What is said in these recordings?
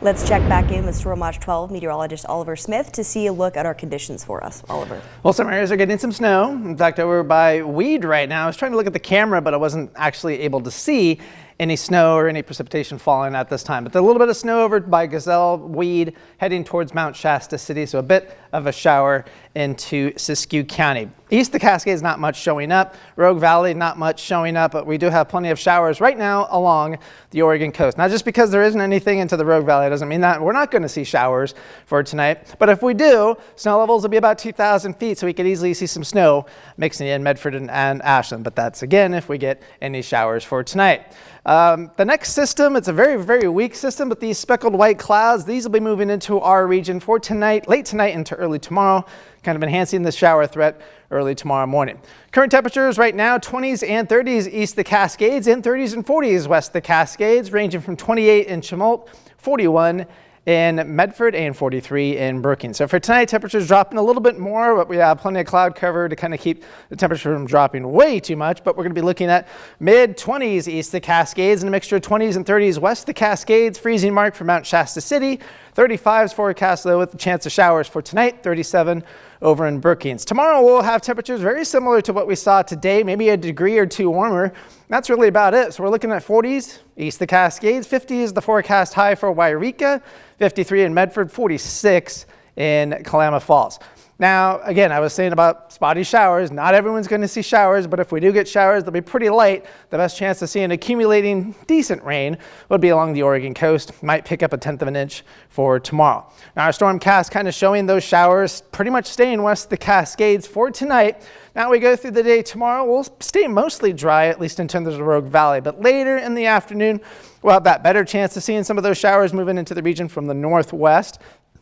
Let's check back in with Storm Watch 12 meteorologist Oliver Smith to see a look at our conditions for us. Oliver. Well, some areas are getting some snow. In fact, over by Weed right now, I was trying to look at the camera, but I wasn't actually able to see any snow or any precipitation falling at this time. But there's a little bit of snow over by Gazelle, Weed, heading towards Mount Shasta City, so a bit of a shower into Siskiyou County. East of the Cascades, not much showing up. Rogue Valley, not much showing up, but we do have plenty of showers right now along the Oregon coast. Not just because there isn't anything into the Rogue Valley, doesn't mean that we're not going to see showers for tonight. But if we do, snow levels will be about 2,000 feet, so we could easily see some snow mixing in Medford and Ashland. But that's, again, if we get any showers for tonight. The next system, it's a very, very weak system, but these speckled white clouds, these will be moving into our region for tonight, late tonight into early tomorrow, kind of enhancing the shower threat early tomorrow morning. Current temperatures right now, 20s and 30s east of the Cascades and 30s and 40s west of the Cascades, ranging from 28 in Chemult, 41 in Medford, and 43 in Brookings. So for tonight, temperatures dropping a little bit more, but we have plenty of cloud cover to kind of keep the temperature from dropping way too much. But we're going to be looking at mid-20s east of the Cascades and a mixture of 20s and 30s west of the Cascades. Freezing mark for Mount Shasta City. 35s forecast though with the chance of showers for tonight. 37 over in Brookings. Tomorrow we'll have temperatures very similar to what we saw today, maybe a degree or two warmer. That's really about it. So we're looking at 40s east of the Cascades. 50 is the forecast high for Wairika. 53 in Medford. 46 in Klamath Falls. Now, again, I was saying about spotty showers. Not everyone's going to see showers, but if we do get showers, they'll be pretty light. The best chance of seeing accumulating decent rain would be along the Oregon coast. Might pick up 1/10 of an inch for tomorrow. Now, our storm cast kind of showing those showers pretty much staying west of the Cascades for tonight. Now we go through the day tomorrow, we'll stay mostly dry, at least in terms of the Rogue Valley. But later in the afternoon, we'll have that better chance of seeing some of those showers moving into the region from the northwest,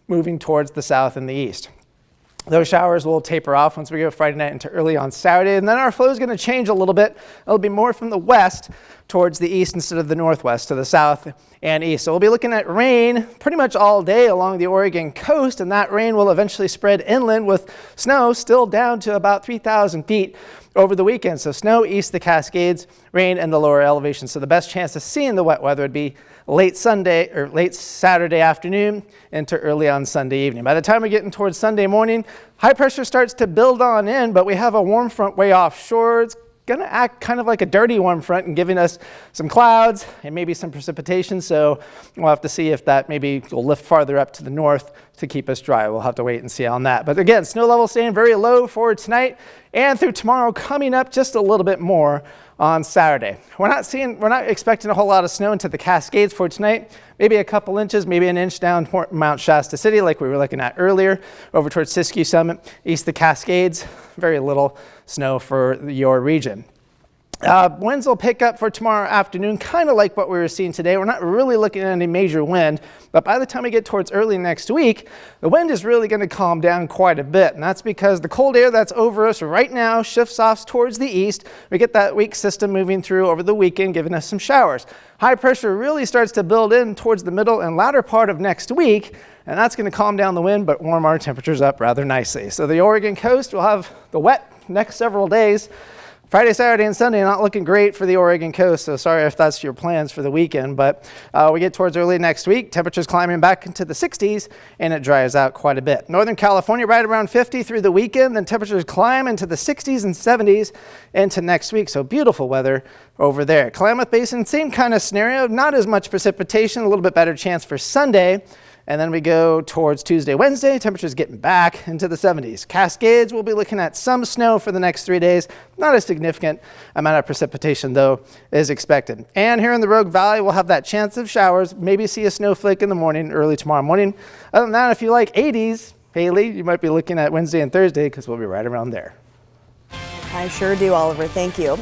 moving towards the south and the east. Those showers will taper off once we go Friday night into early on Saturday, and then our flow is going to change a little bit. It'll be more from the west towards the east instead of the northwest to the south and east. So we'll be looking at rain pretty much all day along the Oregon coast, and that rain will eventually spread inland with snow still down to about 3,000 feet over the weekend. So snow east of the Cascades, rain in the lower elevations. So the best chance of seeing the wet weather would be late Sunday or late Saturday afternoon into early on Sunday evening. By the time we're getting towards Sunday morning, high pressure starts to build on in, but we have a warm front way offshore. It's going to act kind of like a dirty warm front and giving us some clouds and maybe some precipitation. So we'll have to see if that maybe will lift farther up to the north to keep us dry. We'll have to wait and see on that. But again, snow level staying very low for tonight and through tomorrow, coming up just a little bit more on Saturday. We're not expecting a whole lot of snow into the Cascades for tonight. Maybe a couple inches, maybe an inch down Mount Shasta City like we were looking at earlier, over towards Siskiyou Summit, east of the Cascades. Very little snow for your region. Winds will pick up for tomorrow afternoon, kind of like what we were seeing today. We're not really looking at any major wind, but by the time we get towards early next week, the wind is really going to calm down quite a bit. And that's because the cold air that's over us right now shifts off towards the east. We get that weak system moving through over the weekend, giving us some showers. High pressure really starts to build in towards the middle and latter part of next week, and that's going to calm down the wind, but warm our temperatures up rather nicely. So the Oregon coast will have the wet next several days. Friday, Saturday, and Sunday not looking great for the Oregon coast, so sorry if that's your plans for the weekend, but we get towards early next week, temperatures climbing back into the 60s, and it dries out quite a bit. Northern California right around 50 through the weekend, then temperatures climb into the 60s and 70s into next week, so beautiful weather over there. Klamath Basin, same kind of scenario, not as much precipitation, a little bit better chance for Sunday. And then we go towards Tuesday, Wednesday, temperatures getting back into the 70s. Cascades, we'll be looking at some snow for the next 3 days. Not a significant amount of precipitation, though, is expected. And here in the Rogue Valley, we'll have that chance of showers, maybe see a snowflake in the morning, early tomorrow morning. Other than that, if you like 80s, Haley, you might be looking at Wednesday and Thursday because we'll be right around there. I sure do, Oliver. Thank you.